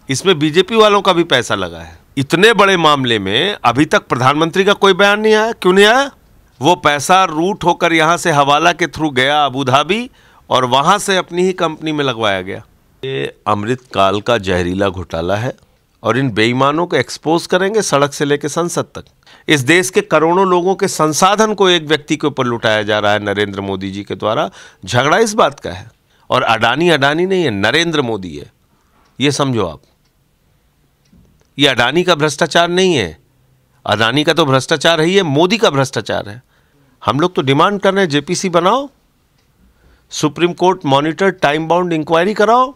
इसमें बीजेपी वालों का भी पैसा लगा है। इतने बड़े मामले में अभी तक प्रधानमंत्री का कोई बयान नहीं आया। क्यों नहीं आया? वो पैसा रूट होकर यहां से हवाला के थ्रू गया अबू धाबी और वहां से अपनी ही कंपनी में लगवाया गया। ये अमृतकाल का जहरीला घोटाला है और इन बेईमानों को एक्सपोज करेंगे सड़क से लेकर संसद तक। इस देश के करोड़ों लोगों के संसाधन को एक व्यक्ति के ऊपर लुटाया जा रहा है नरेंद्र मोदी जी के द्वारा। झगड़ा इस बात का है और अडानी नहीं है, नरेंद्र मोदी है, ये समझो आप। ये अडानी का भ्रष्टाचार नहीं है, अडानी का तो भ्रष्टाचार है, ये मोदी का भ्रष्टाचार है। हम लोग तो डिमांड कर रहे हैं जेपीसी बनाओ, Supreme Court monitor time bound inquiry कराओ।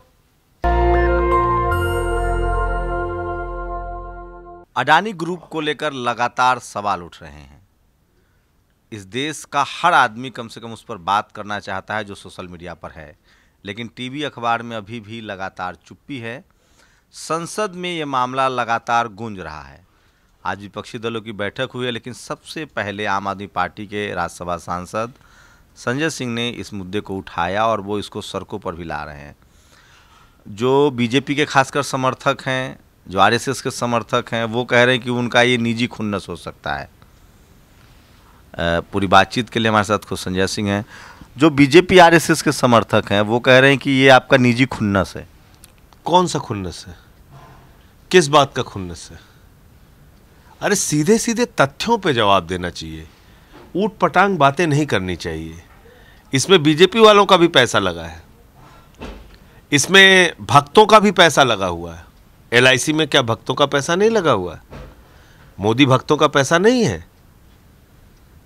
अडानी ग्रुप को लेकर लगातार सवाल उठ रहे हैं। इस देश का हर आदमी कम से कम उस पर बात करना चाहता है जो सोशल मीडिया पर है, लेकिन टीवी अखबार में अभी भी लगातार चुप्पी है। संसद में ये मामला लगातार गूंज रहा है। आज विपक्षी दलों की बैठक हुई है, लेकिन सबसे पहले आम आदमी पार्टी के राज्यसभा सांसद संजय सिंह ने इस मुद्दे को उठाया और वो इसको सड़कों पर भी ला रहे हैं। जो बीजेपी के खासकर समर्थक हैं, जो आरएसएस के समर्थक हैं, वो कह रहे हैं कि उनका ये निजी खुन्नस हो सकता है। पूरी बातचीत के लिए हमारे साथ खुद संजय सिंह हैं। जो बीजेपी आरएसएस के समर्थक हैं वो कह रहे हैं कि ये आपका निजी खुन्नस है। कौन सा खुन्नस है? किस बात का खुन्नस है? अरे सीधे सीधे तथ्यों पे जवाब देना चाहिए, ऊट पटांग बातें नहीं करनी चाहिए। इसमें बीजेपी वालों का भी पैसा लगा है, इसमें भक्तों का भी पैसा लगा हुआ है। एलआईसी में क्या भक्तों का पैसा नहीं लगा हुआ है? मोदी भक्तों का पैसा नहीं है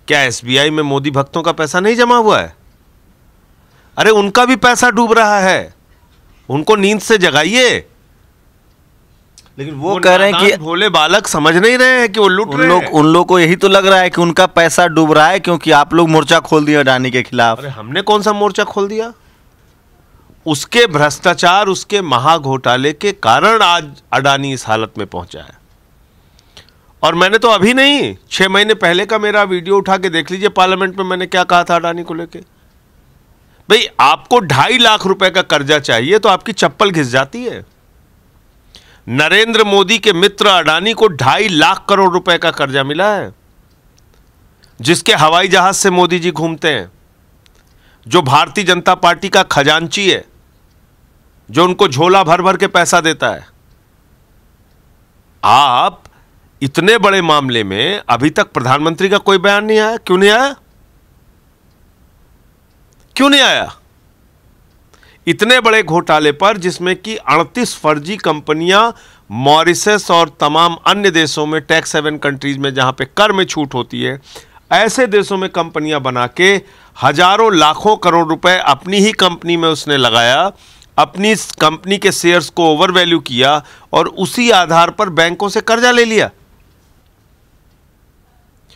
क्या? एसबीआई में मोदी भक्तों का पैसा नहीं जमा हुआ है? अरे उनका भी पैसा डूब रहा है, उनको नींद से जगाइए। लेकिन वो कह रहे हैं कि भोले बालक समझ नहीं रहे हैं कि वो लूट रहे हैं। उन लोग को यही तो लग रहा है कि उनका पैसा डूब रहा है क्योंकि आप लोग मोर्चा खोल दिया अडानी के खिलाफ। अरे हमने कौन सा मोर्चा खोल दिया? उसके भ्रष्टाचार, उसके महाघोटाले के कारण आज अडानी इस हालत में पहुंचा है। और मैंने तो अभी नहीं, 6 महीने पहले का मेरा वीडियो उठा के देख लीजिए, पार्लियामेंट में मैंने क्या कहा था अडानी को लेके। भाई आपको 2.5 लाख रुपए का कर्जा चाहिए तो आपकी चप्पल घिस जाती है। नरेंद्र मोदी के मित्र अडानी को 2.5 लाख करोड़ रुपए का कर्जा मिला है, जिसके हवाई जहाज से मोदी जी घूमते हैं, जो भारतीय जनता पार्टी का खजांची है, जो उनको झोला भर भर के पैसा देता है। आप इतने बड़े मामले में अभी तक प्रधानमंत्री का कोई बयान नहीं आया। क्यों नहीं आया? क्यों नहीं आया? इतने बड़े घोटाले पर, जिसमें कि 38 फर्जी कंपनियां मॉरिशस और तमाम अन्य देशों में, टैक्स हेवन कंट्रीज में जहां पे कर में छूट होती है, ऐसे देशों में कंपनियां बना के हजारों लाखों करोड़ रुपए अपनी ही कंपनी में उसने लगाया, अपनी कंपनी के शेयर्स को ओवर वैल्यू किया और उसी आधार पर बैंकों से कर्जा ले लिया।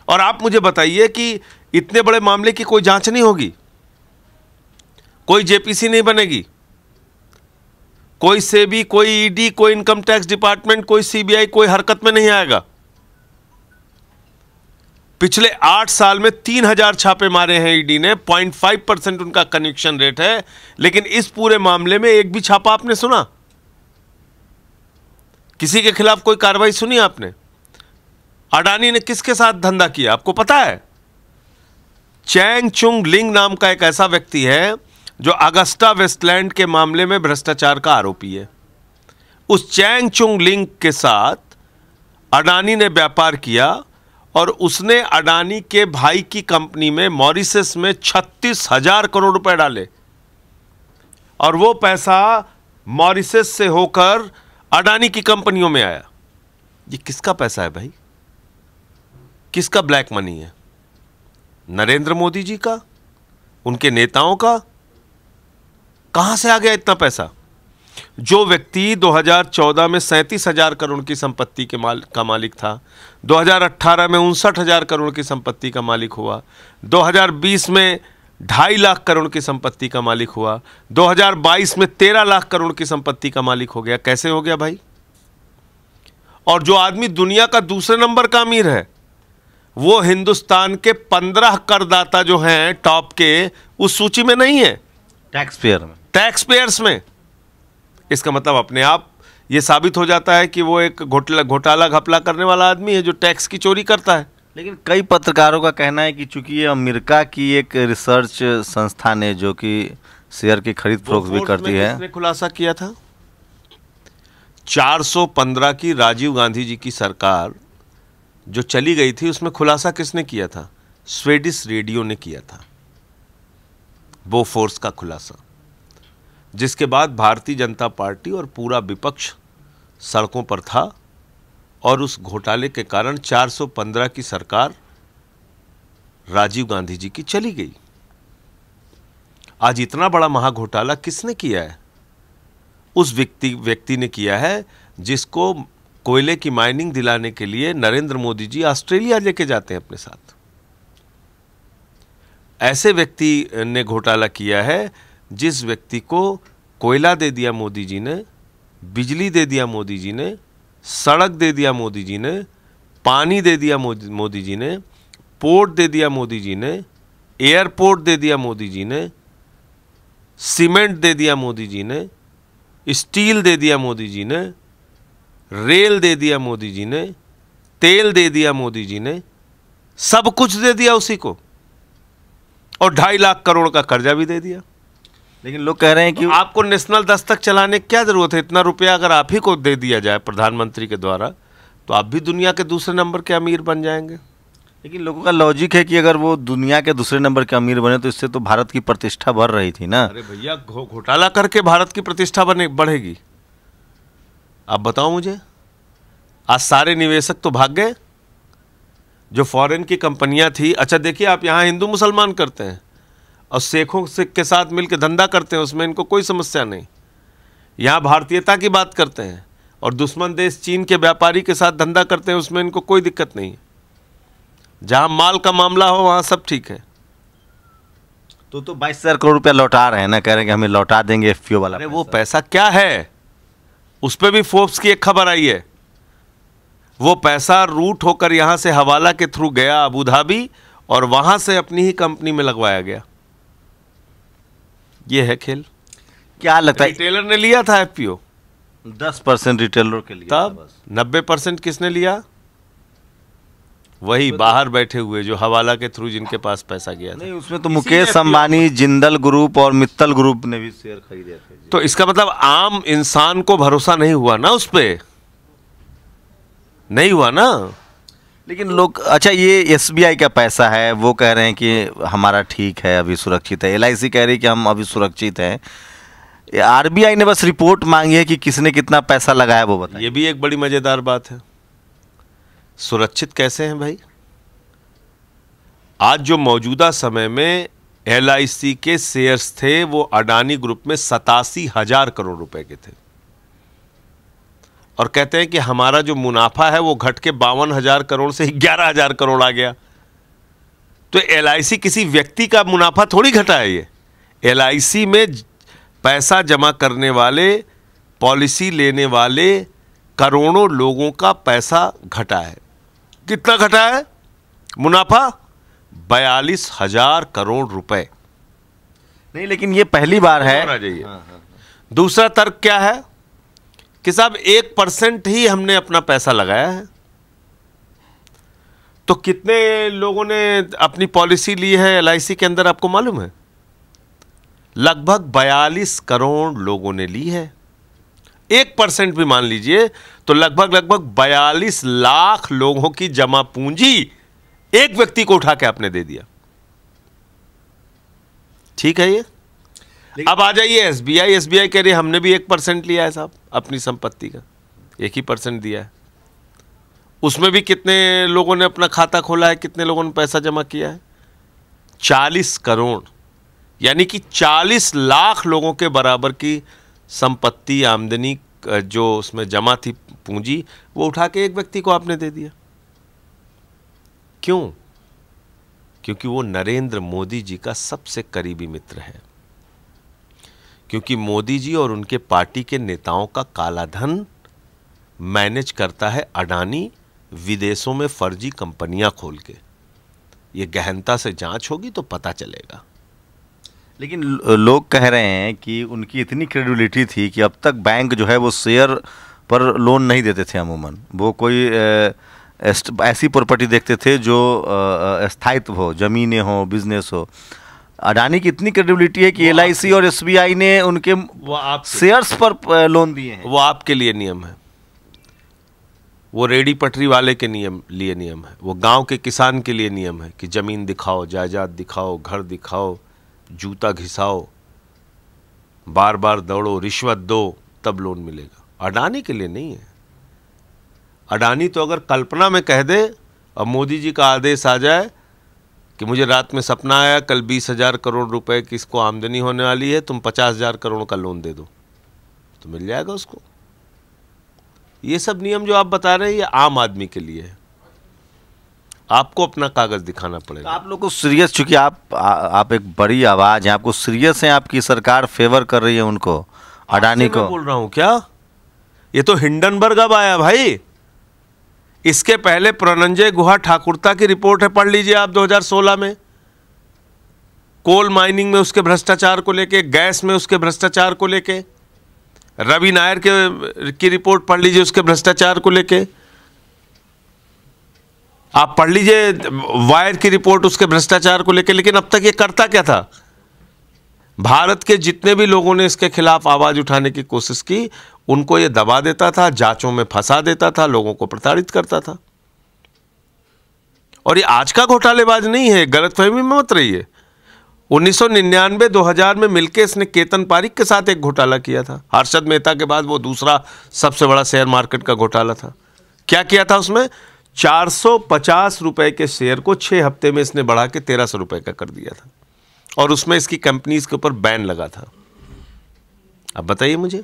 और आप मुझे बताइए कि इतने बड़े मामले की कोई जांच नहीं होगी, कोई जेपीसी नहीं बनेगी, कोई सेबी, कोई ईडी, कोई इनकम टैक्स डिपार्टमेंट, कोई सीबीआई कोई हरकत में नहीं आएगा। पिछले 8 साल में 3000 छापे मारे हैं ईडी ने, 0.5% उनका कनेक्शन रेट है, लेकिन इस पूरे मामले में एक भी छापा आपने सुना? किसी के खिलाफ कोई कार्रवाई सुनी आपने? अडानी ने किसके साथ धंधा किया आपको पता है? चैंग चुंग लिंग नाम का एक ऐसा व्यक्ति है जो अगस्टा वेस्टलैंड के मामले में भ्रष्टाचार का आरोपी है। उस चैंग चुंग लिंग के साथ अडानी ने व्यापार किया और उसने अडानी के भाई की कंपनी में मॉरिशस में 36,000 करोड़ रुपए डाले और वो पैसा मॉरिशस से होकर अडानी की कंपनियों में आया। ये किसका पैसा है भाई? किसका ब्लैक मनी है? नरेंद्र मोदी जी का? उनके नेताओं का? कहां से आ गया इतना पैसा? जो व्यक्ति 2014 में 37,000 करोड़ की संपत्ति का मालिक था, 2018 में 59,000 करोड़ की संपत्ति का मालिक हुआ, 2020 में 2.5 लाख करोड़ की संपत्ति का मालिक हुआ, 2022 में 13 लाख करोड़ की संपत्ति का मालिक हो गया। कैसे हो गया भाई? और जो आदमी दुनिया का दूसरे नंबर का अमीर है, वो हिंदुस्तान के 15 करदाता जो हैं टॉप के, उस सूची में नहीं है, टैक्स पेयर में, टैक्स पेयर्स में। इसका मतलब अपने आप ये साबित हो जाता है कि वो एक घोटाला घपला करने वाला आदमी है जो टैक्स की चोरी करता है। लेकिन कई पत्रकारों का कहना है कि चूंकि ये अमेरिका की एक रिसर्च संस्थान है जो कि शेयर की खरीद फरोख्त भी करती है। किसने खुलासा किया था? 415 की राजीव गांधी जी की सरकार जो चली गई थी, उसमें खुलासा किसने किया था? स्वीडिश रेडियो ने किया था, बोफोर्स का खुलासा, जिसके बाद भारतीय जनता पार्टी और पूरा विपक्ष सड़कों पर था और उस घोटाले के कारण 415 की सरकार राजीव गांधी जी की चली गई। आज इतना बड़ा महाघोटाला किसने किया है? उस व्यक्ति ने किया है जिसको कोयले की माइनिंग दिलाने के लिए नरेंद्र मोदी जी ऑस्ट्रेलिया लेके जाते हैं अपने साथ। ऐसे व्यक्ति ने घोटाला किया है जिस व्यक्ति को कोयला दे दिया मोदी जी ने, बिजली दे दिया मोदी जी ने, सड़क दे दिया मोदी जी ने, पानी दे दिया मोदी जी ने, पोर्ट दे दिया मोदी जी ने, एयरपोर्ट दे दिया मोदी जी ने, सीमेंट दे दिया मोदी जी ने, स्टील दे दिया मोदी जी ने, रेल दे दिया मोदी जी ने, तेल दे दिया मोदी जी ने, सब कुछ दे दिया उसी को, और 2.5 लाख करोड़ का कर्जा भी दे दिया। लेकिन लोग कह रहे हैं कि तो आपको नेशनल दस्तक चलाने की क्या जरूरत है? इतना रुपया अगर आप ही को दे दिया जाए प्रधानमंत्री के द्वारा तो आप भी दुनिया के दूसरे नंबर के अमीर बन जाएंगे। लेकिन लोगों का लॉजिक है कि अगर वो दुनिया के दूसरे नंबर के अमीर बने तो इससे तो भारत की प्रतिष्ठा बढ़ रही थी ना। अरे भैया, घोटाला करके भारत की प्रतिष्ठा बढ़ेगी? आप बताओ मुझे। आज सारे निवेशक तो भाग गए जो फॉरेन की कंपनियां थी। अच्छा देखिए, आप यहाँ हिंदू मुसलमान करते हैं और शेखों के साथ मिलकर धंधा करते हैं, उसमें इनको कोई समस्या नहीं। यहाँ भारतीयता की बात करते हैं और दुश्मन देश चीन के व्यापारी के साथ धंधा करते हैं, उसमें इनको कोई दिक्कत नहीं है। जहाँ माल का मामला हो वहाँ सब ठीक है। तो 22,000 करोड़ रुपया लौटा रहे हैं ना, कह रहे हैं कि हमें लौटा देंगे एफपीओ वाला। अरे वो पैसा क्या है? उस पर भी फोर्ब्स की एक खबर आई है। वो पैसा रूट होकर यहाँ से हवाला के थ्रू गया अबू धाबी और वहाँ से अपनी ही कंपनी में लगवाया गया। ये है खेल। क्या लगता है? रिटेलर ने लिया था एफपीओ, 10% रिटेलर के लिए, तब 90% किसने लिया? वही बाहर बैठे हुए जो हवाला के थ्रू जिनके पास पैसा गया था। नहीं, उसमें तो मुकेश अंबानी, जिंदल ग्रुप और मित्तल ग्रुप ने भी शेयर खरीदे थे। तो इसका मतलब आम इंसान को भरोसा नहीं हुआ ना, उस पे नहीं हुआ ना। लेकिन लोग, अच्छा ये एसबीआई का पैसा है, वो कह रहे हैं कि हमारा ठीक है, अभी सुरक्षित है। एलआईसी कह रही है कि हम अभी सुरक्षित हैं। आरबीआई ने बस रिपोर्ट मांगी है कि किसने कितना पैसा लगाया, वो बताइए। ये भी एक बड़ी मजेदार बात है। सुरक्षित कैसे हैं भाई? आज जो मौजूदा समय में एलआईसी के शेयर्स थे वो अडानी ग्रुप में 87,000 करोड़ रुपए के थे, और कहते हैं कि हमारा जो मुनाफा है वो घट के 52,000 करोड़ से 11,000 करोड़ आ गया। तो एलआईसी किसी व्यक्ति का मुनाफा थोड़ी घटा है। ये एलआईसी में पैसा जमा करने वाले, पॉलिसी लेने वाले करोड़ों लोगों का पैसा घटा है। कितना घटा है मुनाफा? 42,000 करोड़ रुपए। नहीं, लेकिन ये पहली बार है। आ जाइए। दूसरा तर्क क्या है कि साहब 1% ही हमने अपना पैसा लगाया है। तो कितने लोगों ने अपनी पॉलिसी ली है एलआईसी के अंदर, आपको मालूम है? लगभग 42 करोड़ लोगों ने ली है। 1% भी मान लीजिए तो लगभग 42 लाख लोगों की जमा पूंजी एक व्यक्ति को उठा के आपने दे दिया। ठीक है ये। अब आ जाइए एसबीआई। एसबीआई कह रही है हमने भी 1% लिया है साहब अपनी संपत्ति का, 1% दिया है। उसमें भी कितने लोगों ने अपना खाता खोला है, कितने लोगों ने पैसा जमा किया है? 40 करोड़, यानी कि 40 लाख लोगों के बराबर की संपत्ति, आमदनी जो उसमें जमा थी पूंजी, वो उठा के एक व्यक्ति को आपने दे दिया। क्यों? क्योंकि वो नरेंद्र मोदी जी का सबसे करीबी मित्र है। क्योंकि मोदी जी और उनके पार्टी के नेताओं का काला धन मैनेज करता है अडानी विदेशों में फर्जी कंपनियां खोल के। ये गहनता से जांच होगी तो पता चलेगा। लेकिन लोग कह रहे हैं कि उनकी इतनी क्रेडिबिलिटी थी कि अब तक बैंक जो है वो शेयर पर लोन नहीं देते थे अमूमन। वो कोई ऐसी प्रॉपर्टी देखते थे जो स्थायित्व हो, ज़मीनें हो, बिजनेस हो। अडानी की इतनी क्रेडिबिलिटी है कि LIC और SBI ने उनके शेयर्स पर लोन दिए हैं। वो आपके लिए नियम है, वो रेडी पटरी वाले के लिए नियम है, वो गांव के किसान के लिए नियम है कि ज़मीन दिखाओ, जायदाद दिखाओ, घर दिखाओ, जूता घिसाओ, बार बार दौड़ो, रिश्वत दो, तब लोन मिलेगा। अडानी के लिए नहीं है। अडानी तो अगर कल्पना में कह दे और मोदी जी का आदेश आ जाए कि मुझे रात में सपना आया कल 20,000 करोड़ रुपए की इसको आमदनी होने वाली है, तुम 50,000 करोड़ का लोन दे दो, तो मिल जाएगा उसको। ये सब नियम जो आप बता रहे हैं ये आम आदमी के लिए है, आपको अपना कागज दिखाना पड़ेगा। तो आप लोग को सीरियस, चूंकि आप एक बड़ी आवाज हैं, आपको सीरियस है, आपकी सरकार फेवर कर रही है उनको, अडानी को। मैं बोल रहा हूं क्या? ये तो हिंडनबर्ग अब आया भाई। इसके पहले प्रणंजय गुहा ठाकुरता की रिपोर्ट है, पढ़ लीजिए आप, 2016 में कोल माइनिंग में उसके भ्रष्टाचार को लेके, गैस में उसके भ्रष्टाचार को लेके, रवि नायर की रिपोर्ट पढ़ लीजिए उसके भ्रष्टाचार को लेके, आप पढ़ लीजिए वायर की रिपोर्ट उसके भ्रष्टाचार को लेके। लेकिन अब तक ये करता क्या था? भारत के जितने भी लोगों ने इसके खिलाफ आवाज उठाने की कोशिश की, उनको ये दबा देता था, जांचों में फंसा देता था, लोगों को प्रताड़ित करता था। और ये आज का घोटालेबाज नहीं है, गलतफहमी में मत रहिए। 1999-2000 में मिलकर इसने केतन पारिक के साथ एक घोटाला किया था। हर्षद मेहता के बाद वो दूसरा सबसे बड़ा शेयर मार्केट का घोटाला था। क्या किया था उसमें? 450 रुपए के शेयर को 6 हफ्ते में इसने बढ़ा के 1300 रुपए का कर दिया था, और उसमें इसकी कंपनीज के ऊपर बैन लगा था। अब बताइए मुझे,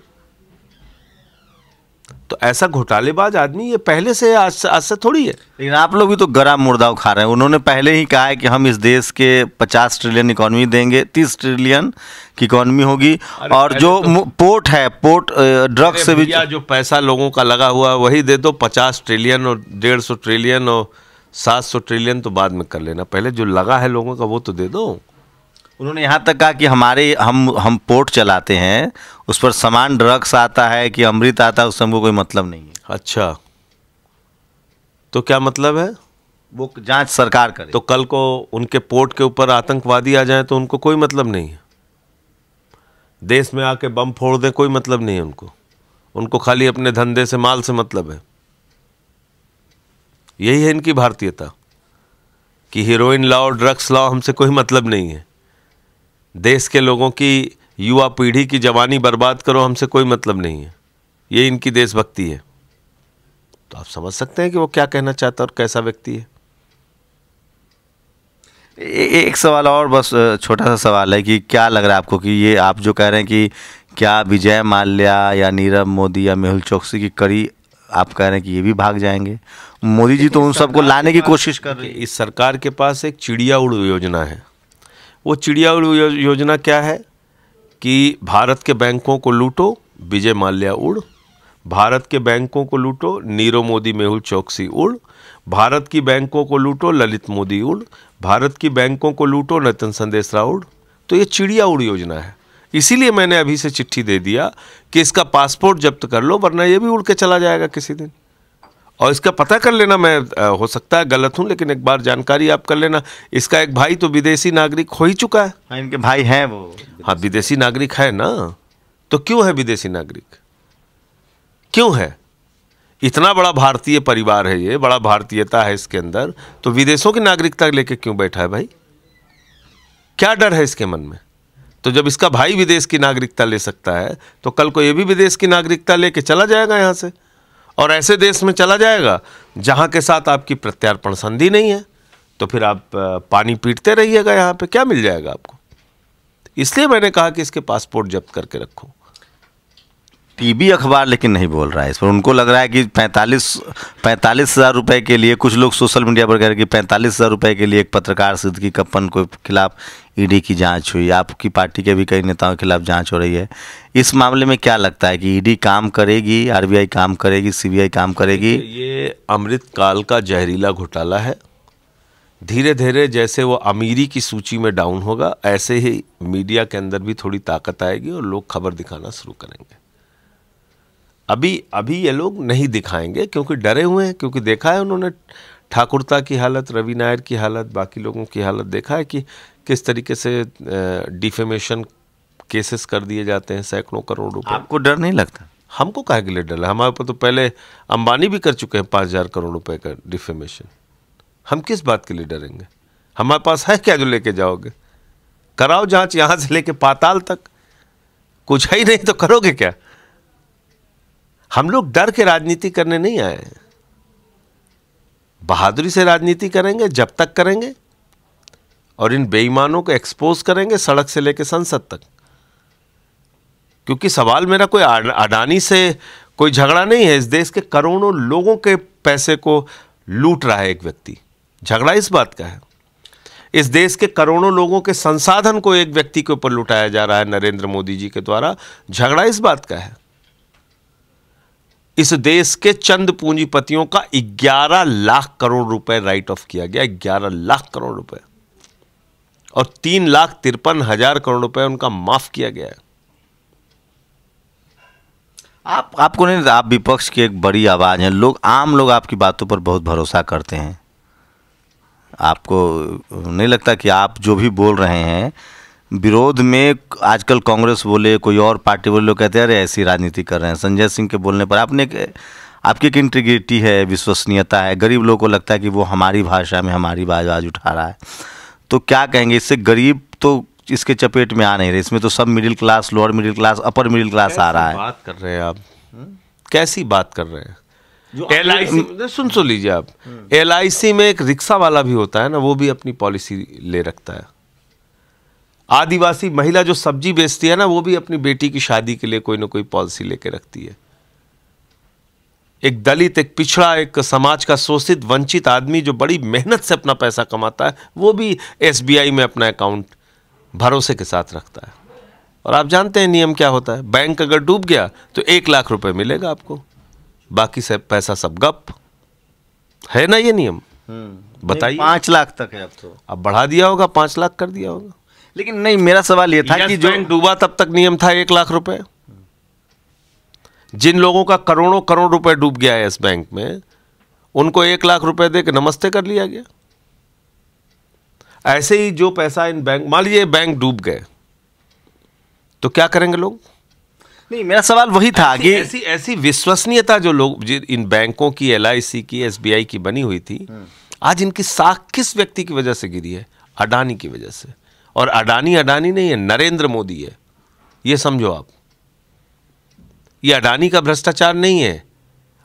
तो ऐसा घोटालेबाज आदमी ये पहले से आज से थोड़ी है। लेकिन आप लोग भी तो गरम मुर्दा उखा रहे हैं। उन्होंने पहले ही कहा है कि हम इस देश के 50 ट्रिलियन इकोनॉमी देंगे, 30 ट्रिलियन की इकोनॉमी होगी, और जो पोर्ट है, पोर्ट ड्रग्स से भी जो पैसा लोगों का लगा हुआ है वही दे दो। 50 ट्रिलियन और 150 ट्रिलियन और 700 ट्रिलियन तो बाद में कर लेना, पहले जो लगा है लोगों का वो तो दे दो। उन्होंने यहाँ तक कहा कि हम पोर्ट चलाते हैं, उस पर सामान ड्रग्स आता है कि अमृत आता है, उससे हमको कोई मतलब नहीं है। अच्छा, तो क्या मतलब है? वो जांच सरकार करे। तो कल को उनके पोर्ट के ऊपर आतंकवादी आ जाए तो उनको कोई मतलब नहीं है। देश में आके बम फोड़ दे, कोई मतलब नहीं है उनको खाली अपने धंधे से, माल से मतलब है। यही है इनकी भारतीयता कि हीरोइन लाओ, ड्रग्स लाओ, हमसे कोई मतलब नहीं है। देश के लोगों की, युवा पीढ़ी की जवानी बर्बाद करो, हमसे कोई मतलब नहीं है। ये इनकी देशभक्ति है। तो आप समझ सकते हैं कि वो क्या कहना चाहता है और कैसा व्यक्ति है। एक सवाल और, बस छोटा सा सवाल है कि क्या लग रहा है आपको कि ये आप जो कह रहे हैं कि क्या विजय माल्या या नीरव मोदी या मेहुल चोकसी की कड़ी, आप कह रहे हैं कि ये भी भाग जाएंगे? मोदी जी तो उन सबको लाने की कोशिश कर रहे हैं। इस सरकार के पास एक चिड़िया उड़ योजना है। वो चिड़िया उड़ योजना क्या है कि भारत के बैंकों को लूटो, विजय माल्या उड़, भारत के बैंकों को लूटो, नीरव मोदी, मेहुल चोकसी उड़, भारत की बैंकों को लूटो, ललित मोदी उड़, भारत की बैंकों को लूटो, नितिन संदेशरा उड़। तो ये चिड़िया उड़ योजना है। इसीलिए मैंने अभी से चिट्ठी दे दिया कि इसका पासपोर्ट जब्त कर लो, वरना ये भी उड़ के चला जाएगा किसी दिन। और इसका पता कर लेना, मैं हो सकता है गलत हूं, लेकिन एक बार जानकारी आप कर लेना। इसका एक भाई तो विदेशी नागरिक हो ही चुका है। हाँ, इनके भाई हैं वो। हाँ, विदेशी नागरिक है ना। तो क्यों है विदेशी नागरिक? क्यों है? इतना बड़ा भारतीय परिवार है, ये बड़ा भारतीयता है इसके अंदर, तो विदेशों की नागरिकता लेके क्यों बैठा है भाई? क्या डर है इसके मन में? तो जब इसका भाई विदेश की नागरिकता ले सकता है, तो कल को ये भी विदेश की नागरिकता लेके चला जाएगा यहाँ से, और ऐसे देश में चला जाएगा जहाँ के साथ आपकी प्रत्यार्पण संधि नहीं है। तो फिर आप पानी पीटते रहिएगा, यहाँ पे क्या मिल जाएगा आपको? इसलिए मैंने कहा कि इसके पासपोर्ट जब्त करके रखो। टीवी अखबार लेकिन नहीं बोल रहा है इस पर। उनको लग रहा है कि 45,000 रुपए के लिए, कुछ लोग सोशल मीडिया पर कह रहे हैं कि 45,000 रुपए के लिए एक पत्रकार सिद्दीकी कप्पन के खिलाफ ईडी की जांच हुई। आपकी पार्टी के भी कई नेताओं के खिलाफ जांच हो रही है। इस मामले में क्या लगता है कि ईडी काम करेगी, आरबीआई काम करेगी, सीबीआई काम करेगी? ये अमृतकाल का जहरीला घोटाला है। धीरे धीरे जैसे वो अमीरी की सूची में डाउन होगा, ऐसे ही मीडिया के अंदर भी थोड़ी ताकत आएगी और लोग खबर दिखाना शुरू करेंगे। अभी ये लोग नहीं दिखाएंगे क्योंकि डरे हुए हैं, क्योंकि देखा है उन्होंने ठाकुरता की हालत, रवि नायर की हालत, बाकी लोगों की हालत देखा है कि किस तरीके से डिफेमेशन केसेस कर दिए जाते हैं सैकड़ों करोड़ रुपए। आपको डर नहीं लगता? हमको काहे के लिए डर है? हमारे ऊपर तो पहले अंबानी भी कर चुके हैं 5,000 करोड़ रुपए का डिफेमेशन। हम किस बात के लिए डरेंगे? हमारे पास है क्या जो लेके जाओगे? कराओ जांच यहां से लेके पाताल तक, कुछ है ही नहीं तो करोगे क्या? हम लोग डर के राजनीति करने नहीं आए हैं, बहादुरी से राजनीति करेंगे जब तक करेंगे, और इन बेईमानों को एक्सपोज करेंगे सड़क से लेकर संसद तक। क्योंकि सवाल मेरा कोई अडानी से कोई झगड़ा नहीं है, इस देश के करोड़ों लोगों के पैसे को लूट रहा है एक व्यक्ति, झगड़ा इस बात का है। इस देश के करोड़ों लोगों के संसाधन को एक व्यक्ति के ऊपर लुटाया जा रहा है नरेंद्र मोदी जी के द्वारा, झगड़ा इस बात का है। इस देश के चंद पूंजीपतियों का 11 लाख करोड़ रुपए राइट ऑफ किया गया, 11 लाख करोड़ रुपए, और 3,53,000 करोड़ रुपए उनका माफ किया गया है। आपको नहीं, आप विपक्ष की एक बड़ी आवाज़ हैं, लोग, आम लोग आपकी बातों पर बहुत भरोसा करते हैं। आपको नहीं लगता कि आप जो भी बोल रहे हैं विरोध में, आजकल कांग्रेस बोले, कोई और पार्टी बोले, लोग कहते हैं अरे ऐसी राजनीति कर रहे हैं। संजय सिंह के बोलने पर आपकी एक इंटीग्रिटी है, विश्वसनीयता है, गरीब लोगों को लगता है कि वो हमारी भाषा में हमारी आवाज़ उठा रहा है। तो क्या कहेंगे, इससे गरीब तो इसके चपेट में आ नहीं रहे, इसमें तो सब middle class, lower middle class, upper middle class आ रहा है। बात कर रहे हैं आप, कैसी बात कर रहे हैं? LIC सुन लीजिए आप, LIC में एक रिक्शा वाला भी होता है ना, वो भी अपनी पॉलिसी ले रखता है। आदिवासी महिला जो सब्जी बेचती है ना, वो भी अपनी बेटी की शादी के लिए कोई ना कोई पॉलिसी लेके रखती है। एक दलित, एक पिछड़ा, एक समाज का शोषित वंचित आदमी जो बड़ी मेहनत से अपना पैसा कमाता है, वो भी SBI में अपना अकाउंट भरोसे के साथ रखता है। और आप जानते हैं नियम क्या होता है, बैंक अगर डूब गया तो 1 लाख रुपए मिलेगा आपको, बाकी से पैसा सब गप है ना, ये नियम बताइए। 5 लाख तक है अब तो, अब बढ़ा दिया होगा, 5 लाख कर दिया होगा। लेकिन नहीं, मेरा सवाल ये था कि जो बैंक डूबा तब तक नियम था 1 लाख रुपए। जिन लोगों का करोड़ों करोड़ रुपए डूब गया है इस बैंक में, उनको 1 लाख रुपए दे के नमस्ते कर लिया गया। ऐसे ही जो पैसा इन बैंक, मान लीजिए बैंक डूब गए तो क्या करेंगे लोग? नहीं, मेरा सवाल वही था कि ऐसी विश्वसनीयता जो लोग इन बैंकों की, LIC की, SBI की बनी हुई थी, आज इनकी साख किस व्यक्ति की वजह से गिरी है? अडानी की वजह से। और अडानी नहीं है, नरेंद्र मोदी है, ये समझो आप। ये अडानी का भ्रष्टाचार नहीं है,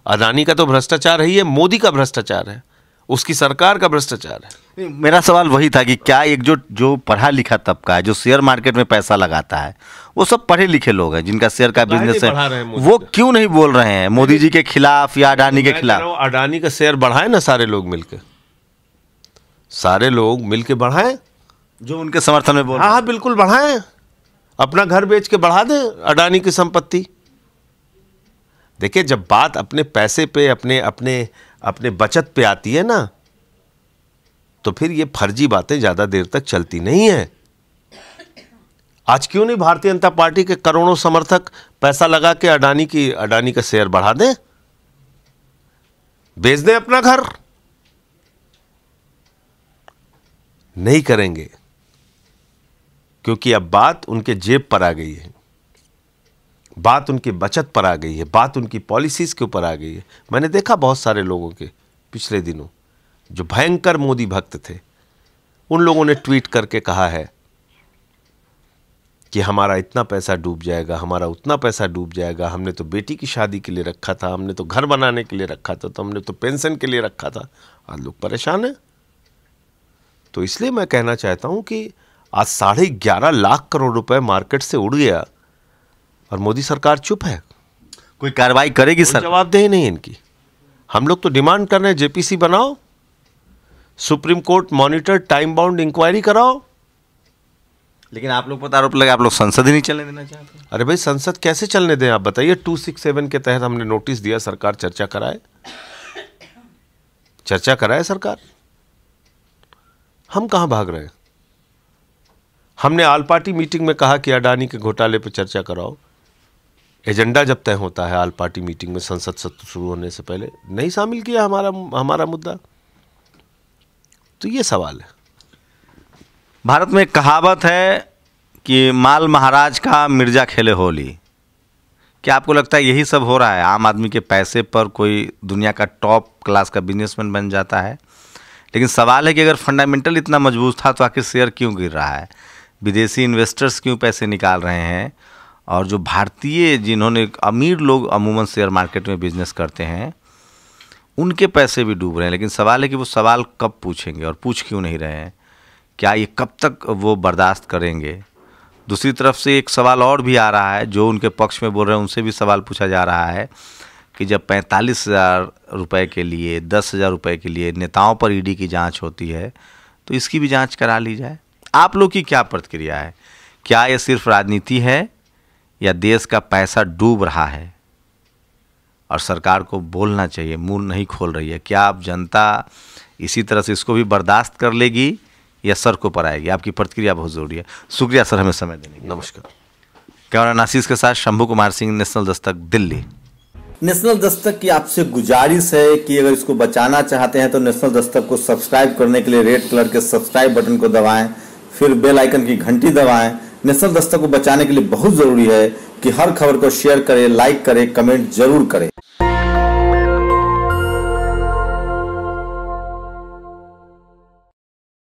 अडानी का तो भ्रष्टाचार है, ये मोदी का भ्रष्टाचार है, उसकी सरकार का भ्रष्टाचार है। मेरा सवाल वही था कि क्या एक जो पढ़ा लिखा तबका है, जो शेयर मार्केट में पैसा लगाता है, वो सब पढ़े लिखे लोग हैं जिनका शेयर का बिजनेस है, वो क्यों नहीं बोल रहे हैं मोदी जी के खिलाफ या अडानी के खिलाफ? अडानी का शेयर बढ़ाए ना सारे लोग मिलकर, सारे लोग मिलकर बढ़ाएं, जो उनके समर्थन में बोल। हाँ, बिल्कुल बढ़ाएं, अपना घर बेच के बढ़ा दें अडानी की संपत्ति। देखिए, जब बात अपने पैसे पे, अपने बचत पे आती है ना, तो फिर ये फर्जी बातें ज्यादा देर तक चलती नहीं है। आज क्यों नहीं भारतीय जनता पार्टी के करोड़ों समर्थक पैसा लगा के अडानी का शेयर बढ़ा दें, बेच दें अपना घर? नहीं करेंगे, क्योंकि अब बात उनके जेब पर आ गई है, बात उनकी बचत पर आ गई है, बात उनकी पॉलिसीज के ऊपर आ गई है। मैंने देखा बहुत सारे लोगों के पिछले दिनों जो भयंकर मोदी भक्त थे, उन लोगों ने ट्वीट करके कहा है कि हमारा इतना पैसा डूब जाएगा, हमारा उतना पैसा डूब जाएगा, हमने तो बेटी की शादी के लिए रखा था, हमने तो घर बनाने के लिए रखा था, तो हमने तो पेंशन के लिए रखा था। आज लोग परेशान हैं। तो इसलिए मैं कहना चाहता हूं कि आज 11.5 लाख करोड़ रुपए मार्केट से उड़ गया और मोदी सरकार चुप है। कोई कार्रवाई करेगी सर? जवाबदेही नहीं इनकी। हम लोग तो डिमांड कर रहे हैं, JPC बनाओ, Supreme Court monitor time bound inquiry कराओ। लेकिन आप लोग पर आरोप लगा आप लोग संसद ही नहीं चलने देना चाहते। अरे भाई, संसद कैसे चलने दें आप बताइए? 267 के तहत हमने नोटिस दिया, सरकार चर्चा कराए, चर्चा कराए सरकार। हम कहां भाग रहे हैं? हमने ऑल पार्टी मीटिंग में कहा कि अडानी के घोटाले पर चर्चा कराओ, एजेंडा जब तय होता है आल पार्टी मीटिंग में, संसद सत्र शुरू होने से पहले नहीं शामिल किया हमारा मुद्दा, तो ये सवाल है। भारत में एक कहावत है कि माल महाराज का मिर्जा खेले होली। क्या आपको लगता है यही सब हो रहा है? आम आदमी के पैसे पर कोई दुनिया का टॉप क्लास का बिजनेसमैन बन जाता है। लेकिन सवाल है कि अगर फंडामेंटल इतना मजबूत था तो आखिर शेयर क्यों गिर रहा है? विदेशी इन्वेस्टर्स क्यों पैसे निकाल रहे हैं? और जो भारतीय, जिन्होंने अमीर लोग अमूमन शेयर मार्केट में बिजनेस करते हैं, उनके पैसे भी डूब रहे हैं। लेकिन सवाल है कि वो सवाल कब पूछेंगे और पूछ क्यों नहीं रहे हैं? क्या ये कब तक वो बर्दाश्त करेंगे? दूसरी तरफ से एक सवाल और भी आ रहा है, जो उनके पक्ष में बोल रहे हैं उनसे भी सवाल पूछा जा रहा है कि जब 45,000 रुपये के लिए, 10,000 रुपये के लिए नेताओं पर ईडी की जांच होती है तो इसकी भी जांच करा ली जाए। आप लोग की क्या प्रतिक्रिया है? क्या ये सिर्फ राजनीति है या देश का पैसा डूब रहा है और सरकार को बोलना चाहिए, मुंह नहीं खोल रही है? क्या आप जनता इसी तरह से इसको भी बर्दाश्त कर लेगी या सर को पर आएगी? आपकी प्रतिक्रिया बहुत ज़रूरी है। शुक्रिया सर हमें समय देने के लिए। नमस्कार। कैमरा आशीष के साथ शंभू कुमार सिंह, नेशनल दस्तक, दिल्ली। नेशनल दस्तक की आपसे गुजारिश है कि अगर इसको बचाना चाहते हैं तो नेशनल दस्तक को सब्सक्राइब करने के लिए रेड कलर के सब्सक्राइब बटन को दबाएं, फिर बेल आइकन की घंटी दबाएं। नेशनल दस्तक को बचाने के लिए बहुत जरूरी है कि हर खबर को शेयर करें, लाइक करें, कमेंट जरूर करें।